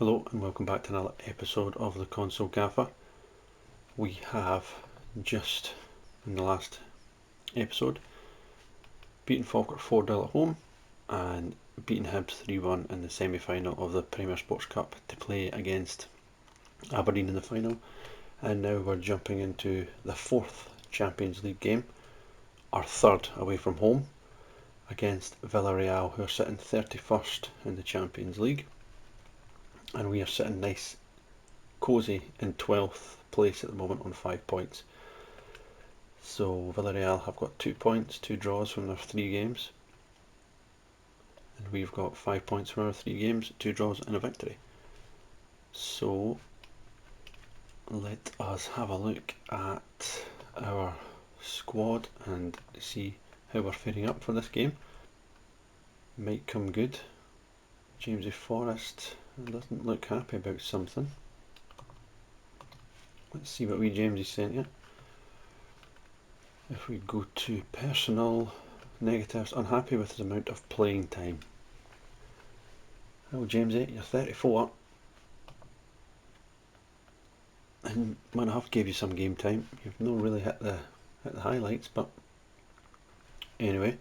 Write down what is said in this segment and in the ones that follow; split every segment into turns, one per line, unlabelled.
Hello and welcome back to another episode of the Console Gaffer. We have just in the last episode beaten Falkirk 4-0 at home and beaten Hibs 3-1 in the semi-final of the Premier Sports Cup to play against Aberdeen in the final, and now we're jumping into the fourth Champions League game, our third away from home, against Villarreal, who are sitting 31st in the Champions League. And we are sitting nice, cosy in 12th place at the moment on 5 points. So Villarreal have got 2 points, 2 draws from their 3 games. And we've got 5 points from our 3 games, 2 draws and a victory. So let us have a look at our squad and see how we're faring up for this game. Might come good. Jamesy Forrest doesn't look happy about something. Let's see what wee Jamesy sent you. If we go to personal negatives, unhappy with his amount of playing time. Oh Jamesy, you're 34 and might have gave you some game time. You've not really hit the highlights, but anyway.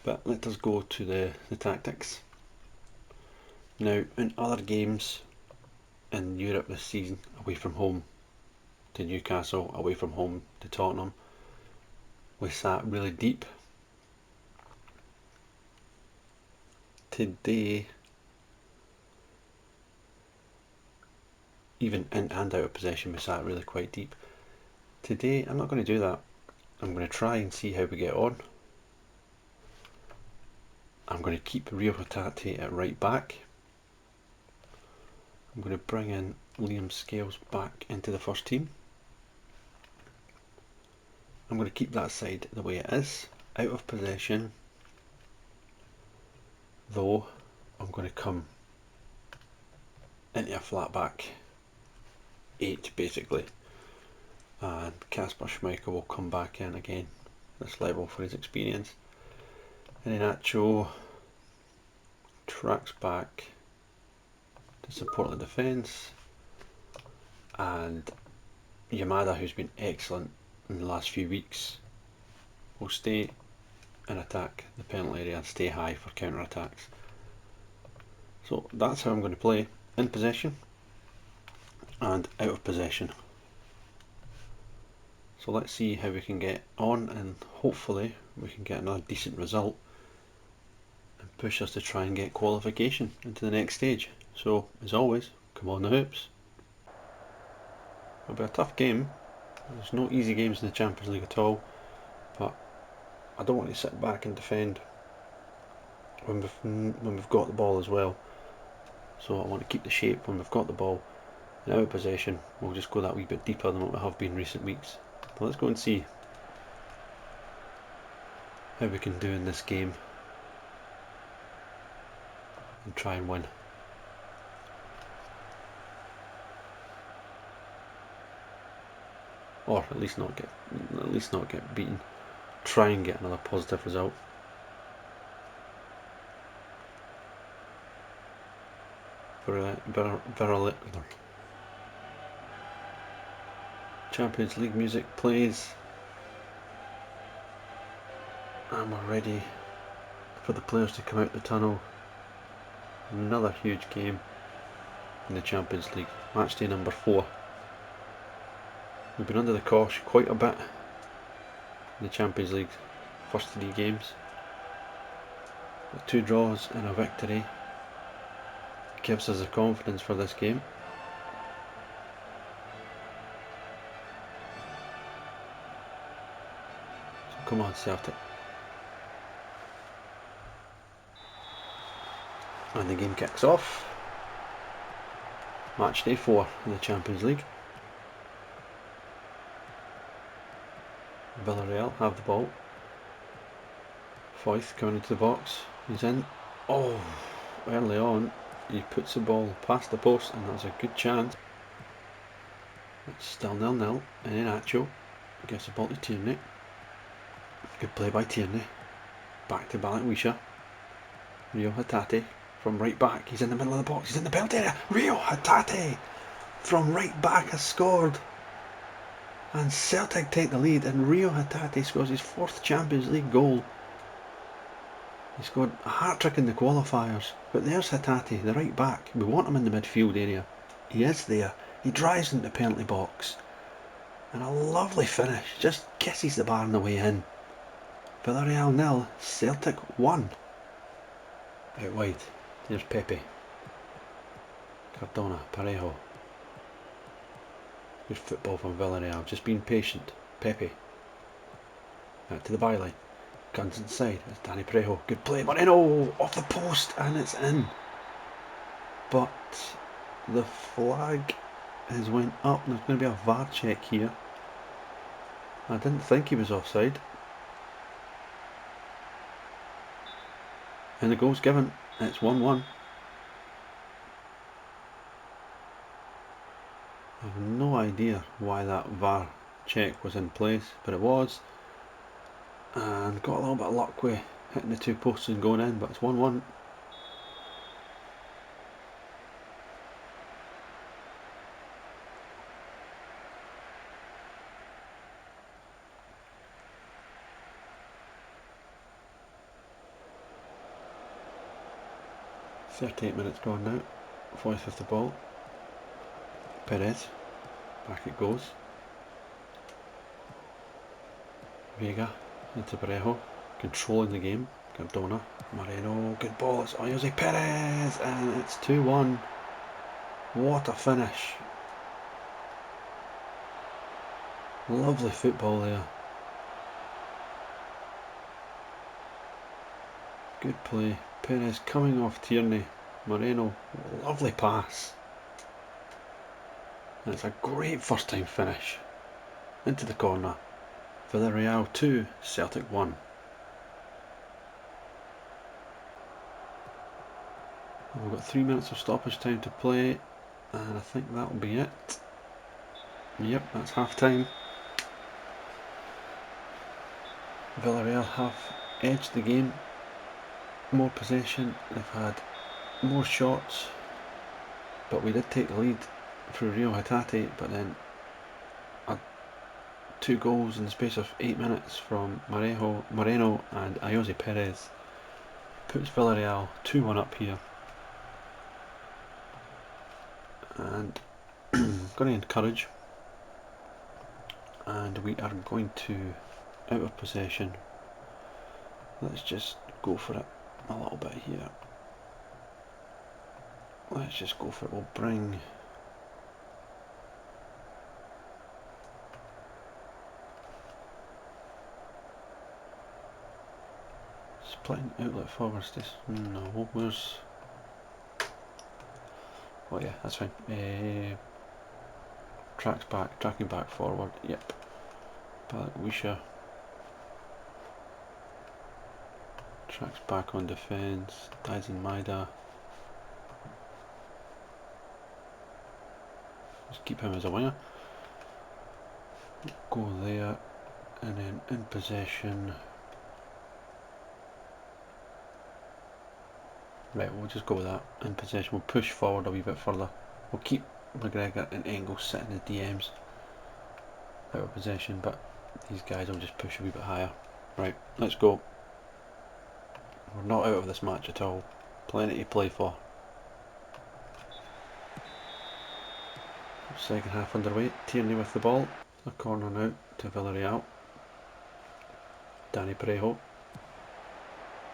But let us go to the tactics. Now, in other games in Europe this season, away from home to Newcastle, away from home to Tottenham, we sat really deep. Today, even in and out of possession, we sat really quite deep. Today, I'm not going to do that. I'm going to try and see how we get on. I'm going to keep Rio Hatate at right back. I'm going to bring in Liam Scales back into the first team. I'm going to keep that side the way it is, out of possession, though I'm going to come into a flat back 8 basically, and Kasper Schmeichel will come back in again this level for his experience. And Inacho tracks back to support the defence, and Yamada, who's been excellent in the last few weeks, will stay and attack the penalty area and stay high for counter attacks. So that's how I'm going to play, in possession and out of possession. So let's see how we can get on, and hopefully we can get another decent result and push us to try and get qualification into the next stage. So as always, come on the hoops. It'll be a tough game. There's no easy games in the Champions League at all, but I don't want to sit back and defend when we've got the ball as well. So I want to keep the shape when we've got the ball, and out of possession we'll just go that wee bit deeper than what we have been in recent weeks. But let's go and see how we can do in this game and try and win. Or at least not get beaten. Try and get another positive result. Champions League music plays, and we're ready for the players to come out the tunnel. Another huge game in the Champions League, match day number 4. We've been under the cosh quite a bit in the Champions League first 3 games. With 2 draws and a victory gives us the confidence for this game. So come on Celtic. And the game kicks off. Match day 4 in the Champions League. Villarreal have the ball. Foyth coming into the box. He's in. Oh, early on he puts the ball past the post, and that's a good chance. It's still 0-0, and Inacho gives the ball to Tierney. Good play by Tierney. Back to Balikwisha. Rio Hatate from right back. He's in the middle of the box. He's in the penalty area. Rio Hatate from right back has scored. And Celtic take the lead, and Rio Hatate scores his 4th Champions League goal. He scored a hat-trick in the qualifiers, but there's Hatate, the right back. We want him in the midfield area. He is there. He drives into the penalty box. And a lovely finish, just kisses the bar on the way in. Villarreal 0, Celtic 1. Out wide, there's Pepe. Cardona, Parejo. Good football from Villarreal, just being patient. Pepe. Out to the byline. Guns inside, it's Danny Parejo. Good play, Moreno off the post, and it's in. But the flag has went up. There's going to be a VAR check here. I didn't think he was offside. And the goal's given. It's 1-1. I have no idea why that VAR check was in place, but it was. And got a little bit of luck with hitting the 2 posts and going in, but it's 1-1. .38 minutes gone now. 45th the ball. Perez. Back it goes. Vega into Parejo. Controlling the game. Cardona. Moreno. Good ball. It's Jose Perez. And it's 2-1. What a finish. Lovely football there. Good play. Perez coming off Tierney. Moreno, lovely pass. And it's a great first time finish. Into the corner. Villarreal 2, Celtic 1. We've got 3 minutes of stoppage time to play, and I think that'll be it. Yep, that's half time. Villarreal have edged the game. More possession, they've had more shots, but we did take the lead through Rio Hatate, but then 2 goals in the space of 8 minutes from Moreno and Jose Perez puts Villarreal 2-1 up here. And going to encourage, and we are going to out of possession. Let's just go for it a little bit here. Let's just go for it. We'll bring splitting outlet forwards. This no, where's? Oh yeah, that's fine. Tracking back forward. Yep. Balikwisha tracks back on defence. Dyson Maida. Just keep him as a winger. Go there, and then in possession. Right, we'll just go with that. In possession, we'll push forward a wee bit further. We'll keep McGregor and Engels sitting in the DMs out of possession, but these guys will just push a wee bit higher. Right, let's go. We're not out of this match at all. Plenty to play for. Second half underway. Tierney with the ball. A corner now to Villarreal. Danny Parejo.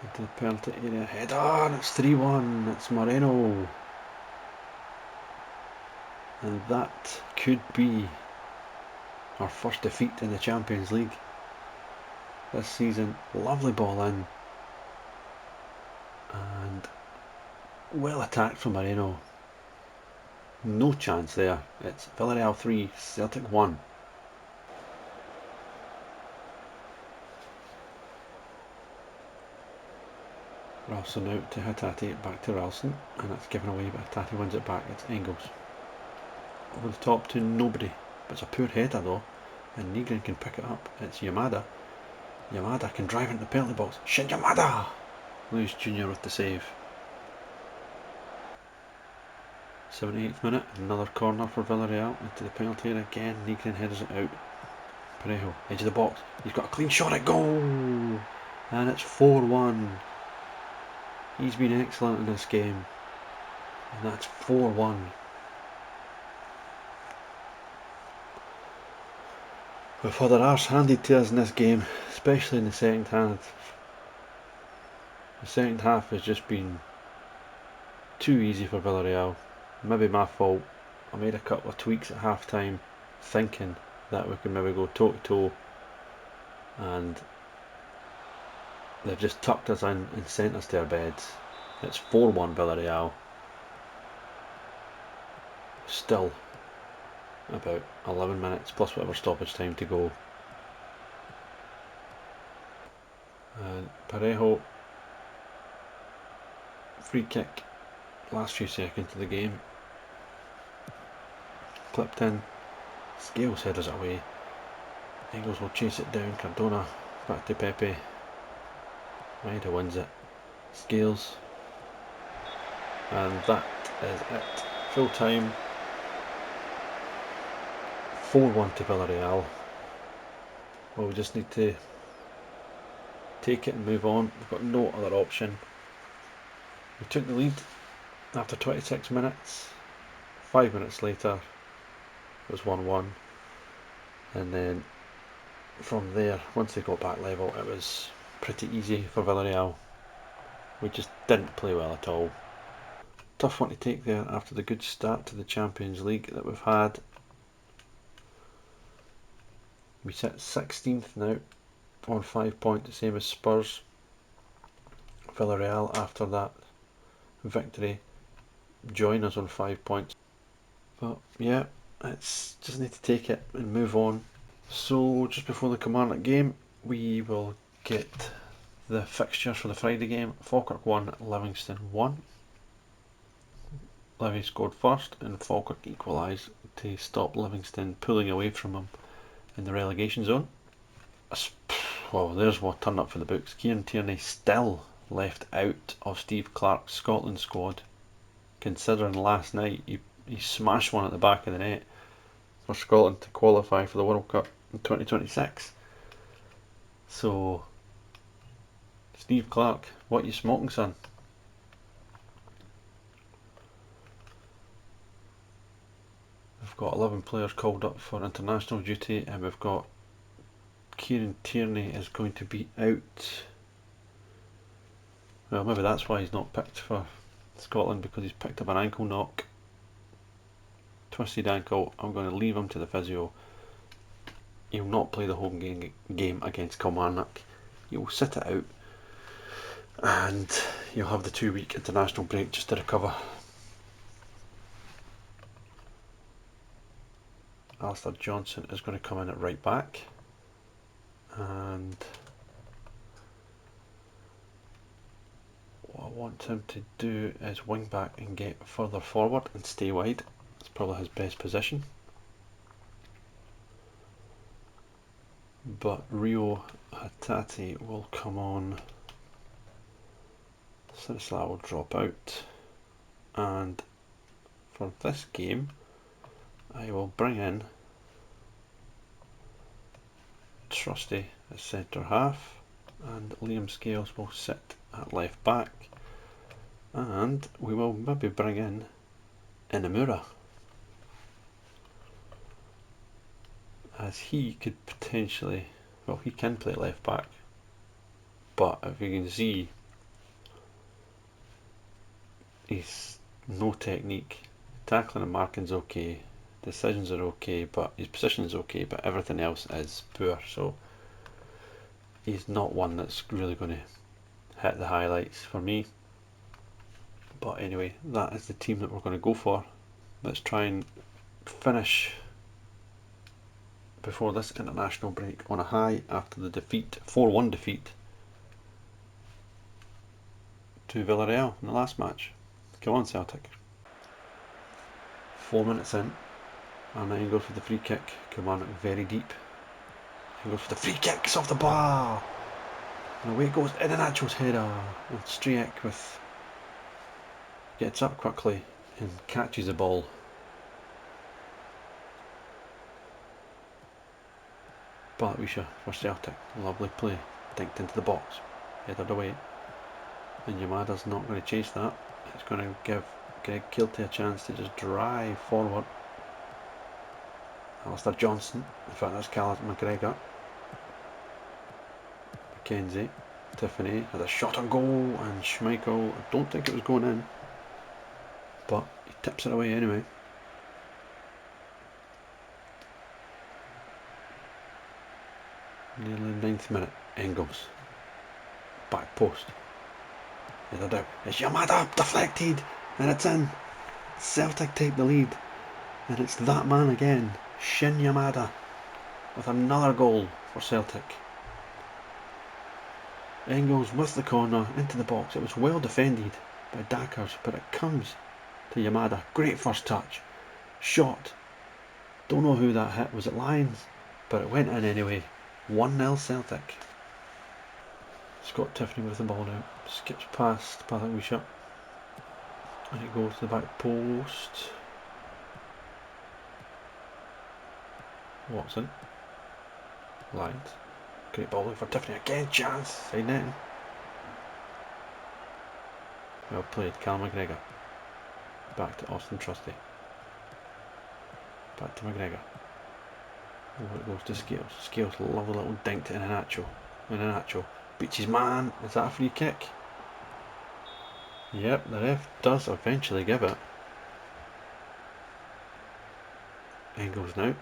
Into the penalty area. Head on. It's 3-1. It's Moreno. And that could be our first defeat in the Champions League this season. Lovely ball in. And well attacked from Moreno. No chance there. It's Villarreal 3, Celtic 1. Ralston out to Hatate, back to Ralston, and it's given away, but Hatate wins it back. It's Engels. Over the top to nobody, but it's a poor header though, and Nygren can pick it up. It's Yamada. Yamada can drive into the penalty box. Shin Yamada! Lewis Jr. with the save. 78th minute, another corner for Villarreal into the penalty area again. Negrin headers it out. Parejo, edge of the box. He's got a clean shot at goal, and it's 4-1. He's been excellent in this game, and that's 4-1. We've had our arse handed to us in this game, especially in the second half. The second half has just been too easy for Villarreal. Maybe my fault. I made a couple of tweaks at half time thinking that we could maybe go toe to toe, and they've just tucked us in and sent us to our beds. It's 4-1 Villarreal. Still about 11 minutes plus whatever stoppage time to go. And Parejo, free kick, last few seconds of the game. Clipped in. Scales headers it away. Engels will chase it down. Cardona back to Pepe. Maida wins it. Scales. And that is it. Full time. 4-1 to Villarreal. Well, we just need to take it and move on. We've got no other option. We took the lead after 26 minutes. 5 minutes later it was 1-1, and then from there, once they got back level, it was pretty easy for Villarreal. We just didn't play well at all. Tough one to take there after the good start to the Champions League that we've had. We sit 16th now on 5 points, the same as Spurs. Villarreal, after that victory, join us on 5 points. But yeah, it's just need to take it and move on. So just before the Kilmarnock game, we will get the fixtures for the Friday game. Falkirk 1, Livingston 1. Livy scored first and Falkirk equalised to stop Livingston pulling away from them in the relegation zone. Well, there's what turned up for the books. Kieran Tierney still left out of Steve Clarke's Scotland squad, considering last night he smashed one at the back of the net for Scotland to qualify for the World Cup in 2026. So, Steve Clarke, what you smoking, son? We've got 11 players called up for international duty, and we've got Kieran Tierney is going to be out. Well, maybe that's why he's not picked for Scotland, because he's picked up an ankle knock. Twisted ankle. I'm going to leave him to the physio. He'll not play the home game against Kilmarnock. He'll sit it out, and you'll have the 2-week international break just to recover. Alistair Johnson is going to come in at right back, and what I want him to do is wing back and get further forward and stay wide. That's probably his best position. But Rio Hatate will come on. Sinislav will drop out, and for this game I will bring in Trusty as centre half, and Liam Scales will sit at left back, and we will maybe bring in Inamura, as he could potentially, well, he can play left back, but if you can see, he's no technique. Tackling and marking's okay, decisions are okay, but his position is okay, but everything else is poor, so he's not one that's really going to hit the highlights for me. But anyway, that is the team that we're going to go for. Let's try and finish before this international break on a high after the defeat, 4-1 defeat to Villarreal in the last match. Come on, Celtic. 4 minutes in, and then goes for the free kick. Kilmarnock very deep. He goes for the free kick, it's off the bar, and away it goes in an actual header. And Striek gets up quickly, and catches the ball. Balatwisha for Celtic. Lovely play. Dinked into the box. Headed away. And Yamada's not going to chase that. It's going to give Greg Kiltie a chance to just drive forward. Alistair Johnson. In fact, that's Callum McGregor. Mackenzie. Tiffany had a shot on goal, and Schmeichel, I don't think it was going in, but he tips it away anyway. Nearly 9th minute. Engels. Back post. Headed out. It's Yamada, deflected, and it's in. Celtic take the lead, and it's that man again, Shin Yamada, with another goal for Celtic. Engels with the corner into the box. It was well defended by Dackers, but it comes to Yamada. Great first touch. Shot. Don't know who that hit. Was it Lyons? But it went in anyway. 1-0 Celtic. Scott Tiffany with the ball now. Skips past Balatwisha. And it goes to the back post. Watson. Lyons. Great ball for Tiffany again, chance, side netting. Well played, Callum McGregor. Back to Austin Trusty. Back to McGregor. Oh, it goes to Scales. Scales, lovely little dink to Iheanacho. Iheanacho beats his man. Is that a free kick? Yep, the ref does eventually give it. Engels now.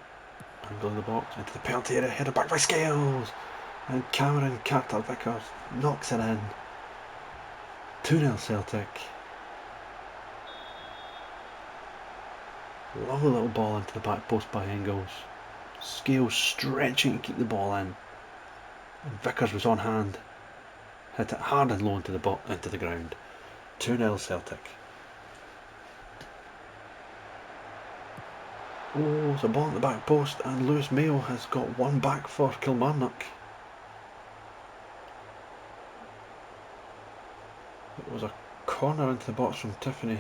Angle in the box, into the penalty area, headed back by Scales. And Cameron Carter-Vickers knocks it in. 2-0 Celtic. Lovely little ball into the back post by Engels. Scales stretching to keep the ball in. And Vickers was on hand. Hit it hard and low into the ground. 2-0 Celtic. Oh, it's a ball at the back post, and Lewis Mayo has got one back for Kilmarnock. It was a corner into the box from Tiffany.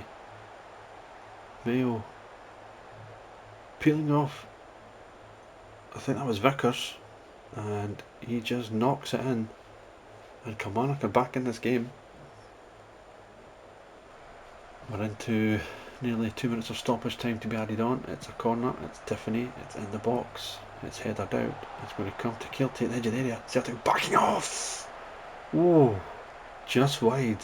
Mayo peeling off, I think that was Vickers, and he just knocks it in. And Kilmarnock are back in this game. We're into nearly 2 minutes of stoppage time to be added on. It's a corner, it's Tiffany, it's in the box, it's headed out. It's going to come to Kiltie at the edge of the area. Celtic backing off! Whoa, just wide.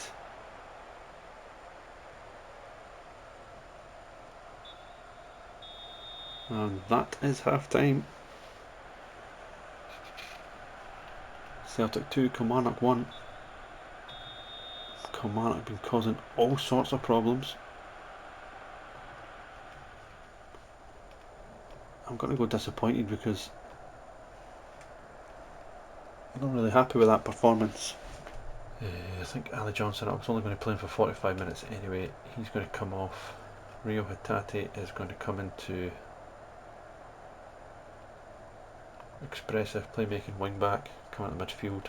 And that is half time. Celtic 2, Kilmarnock 1. Kilmarnock have been causing all sorts of problems. I'm going to go disappointed because I'm not really happy with that performance. I think Ali Johnson, I was only going to play him for 45 minutes anyway. He's going to come off. Rio Hatate is going to come into expressive playmaking wing back, come out of the midfield.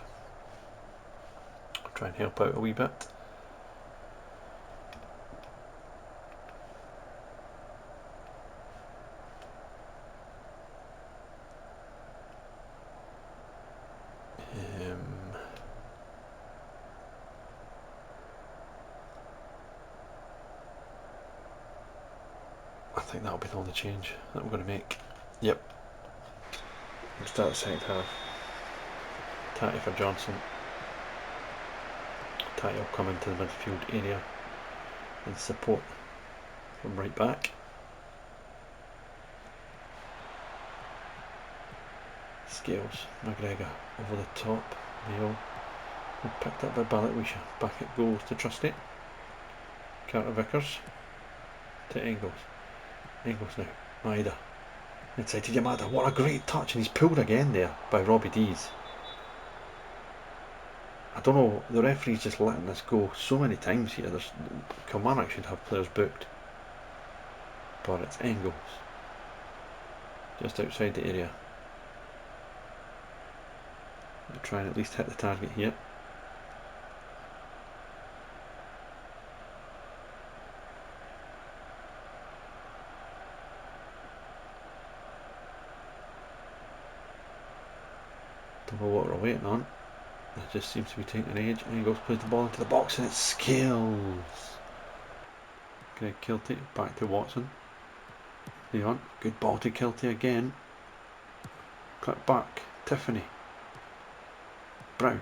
I'll try and help out a wee bit. I think that'll be the only change that I'm going to make. Yep. We'll start the second half. Tatty for Johnson. Tatty will come into the midfield area and support from right back. Scales, McGregor over the top. Mayo picked up by Balatwisha. Back at goal to Trusty. Carter-Vickers to Engels. Engels now. Maida. Inside to Yamada. What a great touch, and he's pulled again there by Robbie Dees. I don't know, the referee's just letting this go so many times here. Kilmarnock should have players booked. But it's Engels. Just outside the area. We'll try and at least hit the target here. Don't know what we're waiting on. It just seems to be taking an age. And he goes, plays the ball into the box, and it's Scales. Okay, Kiltie back to Watson. Leon, good ball to Kiltie again. Clip back, Tiffany. Brown,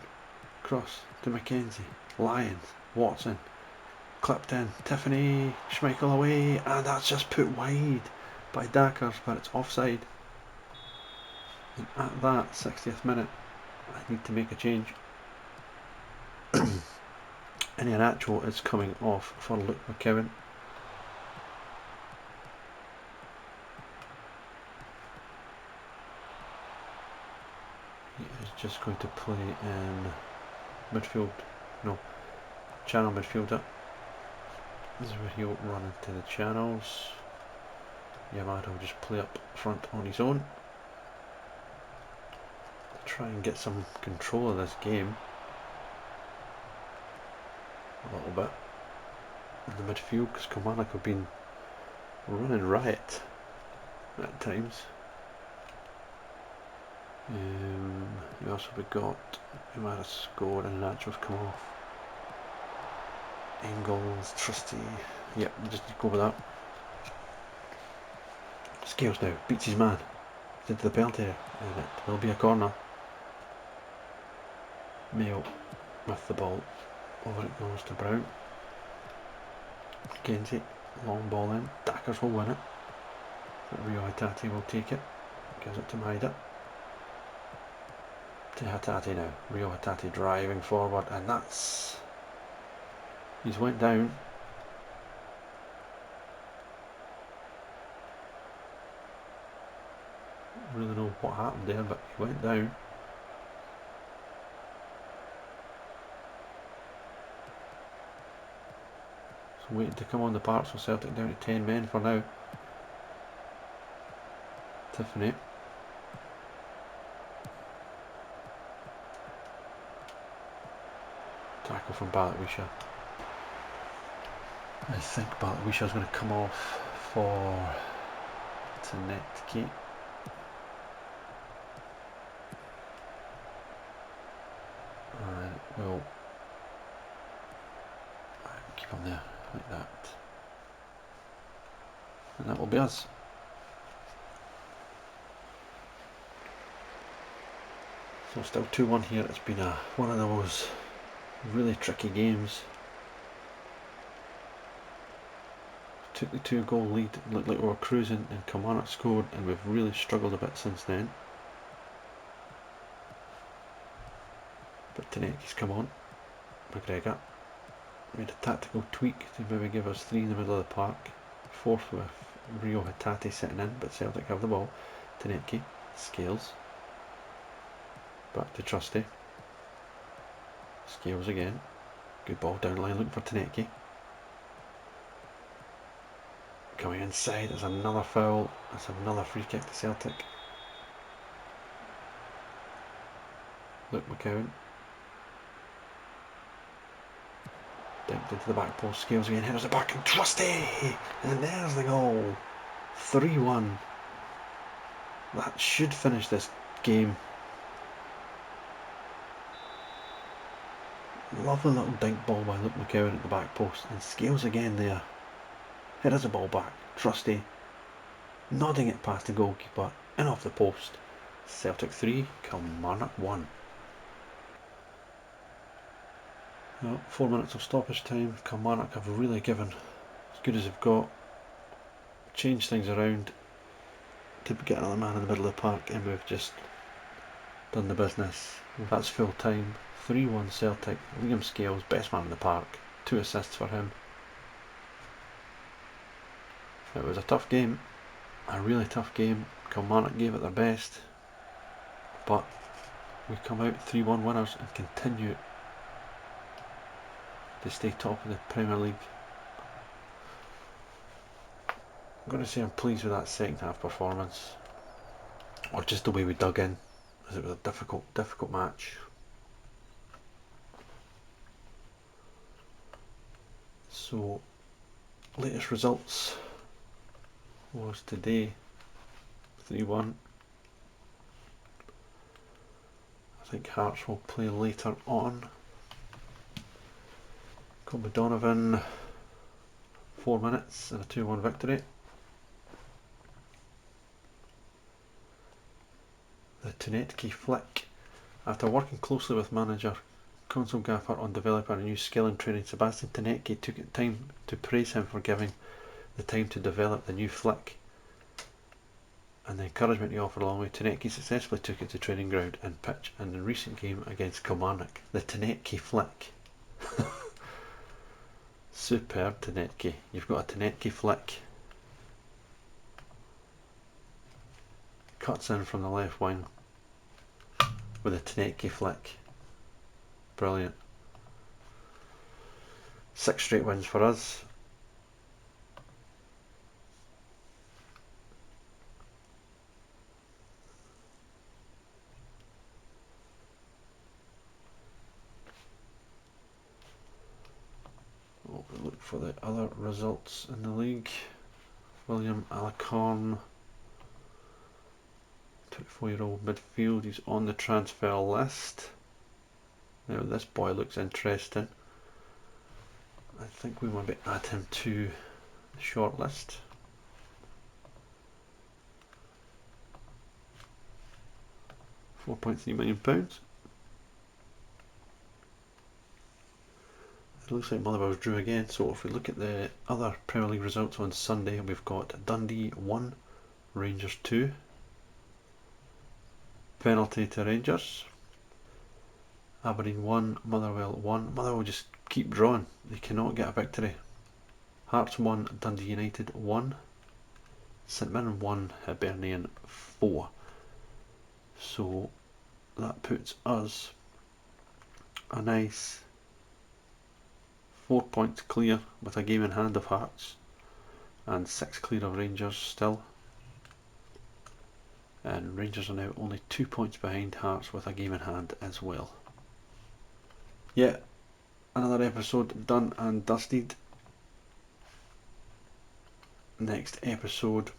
cross to Mackenzie. Lyons, Watson. Clipped in, Tiffany, Schmeichel away, and that's just put wide by Dackers, but it's offside. And at that 60th minute, I need to make a change. And Iheanacho is coming off for Luke McKeown. He is just going to play in midfield, no, channel midfielder. This is where he'll run into the channels. Yamada will just play up front on his own. Try and get some control of this game. A little bit. In the midfield, because Kilmarnock have been running riot at times. Who else have we got? Who might have scored and Nacho's come off? Engels, Trusty. Yep, just go with that. Scales now, beats his man. He's into the penalty area, and it will be a corner. Mayo with the ball. Over it goes to Brown. Mackenzie, long ball in. Dackers will win it. But Rio Hatate will take it. Gives it to Maida. To Hatate now. Rio Hatate driving forward, and that's... He's went down. I don't really know what happened there, but he went down. So waiting to come on the park, so Celtic down to 10 men for now. Tiffany. Tackle from Balatwisha. I think Balatwisha is going to come off for Tanetki. And we'll keep him there like that. And that will be us. So still 2-1 here. It's been one of those really tricky games. Took the 2-goal lead, looked like we were cruising, and Kilmarnock scored, and we've really struggled a bit since then. But Tanetki's come on. McGregor made a tactical tweak to maybe give us 3 in the middle of the park. 4th with Rio Hatate sitting in, but Celtic have the ball. Tanetki, Scales. Back to Trusty. Scales again. Good ball down line, looking for Tanetki. Coming inside, there's another foul. That's another free kick to Celtic. Luke McKeown. Dinked into the back post. Scales again, headers it back, and Trusty! And there's the goal. 3-1. That should finish this game. Lovely little dink ball by Luke McKeown at the back post, and Scales again there. Headers the ball back. Trusty nodding it past the goalkeeper and off the post. Celtic 3, Kilmarnock 1. Well, 4 minutes of stoppage time. Kilmarnock have really given as good as they've got. Changed things around to get another man in the middle of the park, and we've just done the business. That's full time. 3-1 Celtic. Liam Scales, best man in the park. 2 assists for him. It was a tough game. A really tough game. Kilmarnock gave it their best. But we come out 3-1 winners and continue to stay top of the Premier League. I'm going to say I'm pleased with that second half performance. Or just the way we dug in. As it was a difficult match. So, latest results was today 3-1. As think Hearts will play later on. Colby Donovan, 4 minutes and a 2-1 victory. The Tunetki flick. After working closely with manager Console Gaffer on developing a new skill and training, Sebastian Tunetki took time to praise him for giving the time to develop the new flick and the encouragement he offered along the way. Tunetki successfully took it to training ground and pitch in the recent game against Kilmarnock. The Tunetki flick. Superb, Tunetki. You've got a Tunetki flick. Cuts in from the left wing with a Tunetki flick. Brilliant. 6 straight wins for us. We'll look for the other results in the league. William Alacorn, 24-year-old midfield, he's on the transfer list. Now this boy looks interesting. I think we might be add him to the short list. £4.3 million. It looks like Motherwell drew again, so if we look at the other Premier League results on Sunday, we've got Dundee 1, Rangers 2. Penalty to Rangers. Aberdeen 1, Motherwell 1. Motherwell just keep drawing, they cannot get a victory. Hearts 1, Dundee United 1. St Mirren 1, Hibernian 4. So that puts us a nice 4 points clear with a game in hand of Hearts and 6 clear of Rangers still. And Rangers are now only 2 points behind Hearts with a game in hand as well. Yeah, another episode done and dusted. Next episode,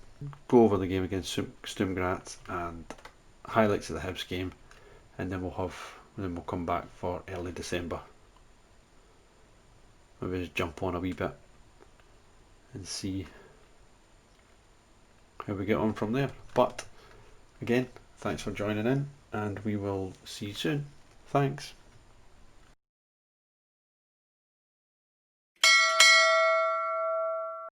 go over the game against Sturm Graz and highlights of the Hibs game, and then we'll come back for early December. Maybe just jump on a wee bit and see how we get on from there. But again, thanks for joining in, and we will see you soon. Thanks.